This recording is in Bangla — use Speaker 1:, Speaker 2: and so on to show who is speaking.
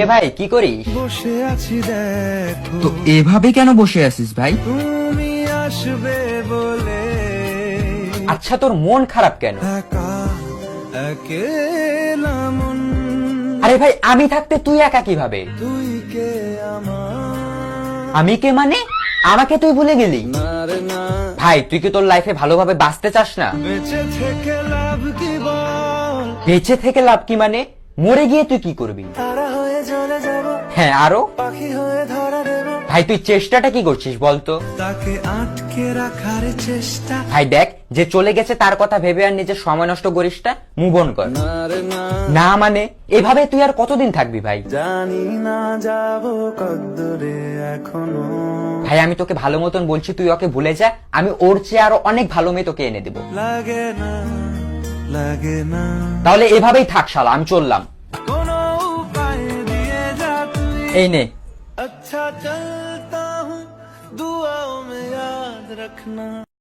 Speaker 1: এ ভাই কি করিস?
Speaker 2: বসে আছি দেখো,
Speaker 3: তো এভাবে কেন বসে আছিস ভাই?
Speaker 2: তুমি আসবে বলে
Speaker 1: আচ্ছা তোর মন খারাপ কেন?
Speaker 2: একা একেলা মন,
Speaker 1: আরে ভাই আমি থাকতে তুই একা কিভাবে?
Speaker 2: তুই কে আমার,
Speaker 1: আমি কে মানে? আমাকে তুই ভুলে গেলি?
Speaker 2: না রে না,
Speaker 1: ভাই তুই কি তোর লাইফে ভালোভাবে বাঁচতে চাস না?
Speaker 2: বেঁচে থেকে লাভ কি বল,
Speaker 1: বেঁচে থেকে লাভ কি মানে? মরে গিয়ে তুই কি করবি?
Speaker 2: তারা হয়ে চলে যাব,
Speaker 1: হ্যাঁ আরো?
Speaker 2: পাখি হয়ে ধরা দেব,
Speaker 1: ভাই তুই চেষ্টাটা কি করছিস বলতো?
Speaker 2: তাকে আটকে রাখার চেষ্টা,
Speaker 1: ভাই দেখ যে চলে গেছে তার কথা ভেবে আর নিজের সময় নষ্ট করিস না, মুভ অন কর।
Speaker 2: না রে না,
Speaker 1: না মানে এভাবে তুই আর কতদিন থাকবি ভাই?
Speaker 2: জানি না যাব কদ্দূরে এখনো,
Speaker 1: ভাই আমি তোকে ভালো মতন বলছি তুই ওকে ভুলে যা, আমি ওর চেয়ে আরো অনেক ভালো মেয়ে তোকে এনে দেবো।
Speaker 2: লাগে না লাগে না,
Speaker 1: তাহলে এভাবেই থাক শালা, আমি চললাম।
Speaker 2: কোনো উপায় দিয়ে যা তুই,
Speaker 1: এই নে।
Speaker 2: अच्छा चलता हूँ दुआओं में याद रखना।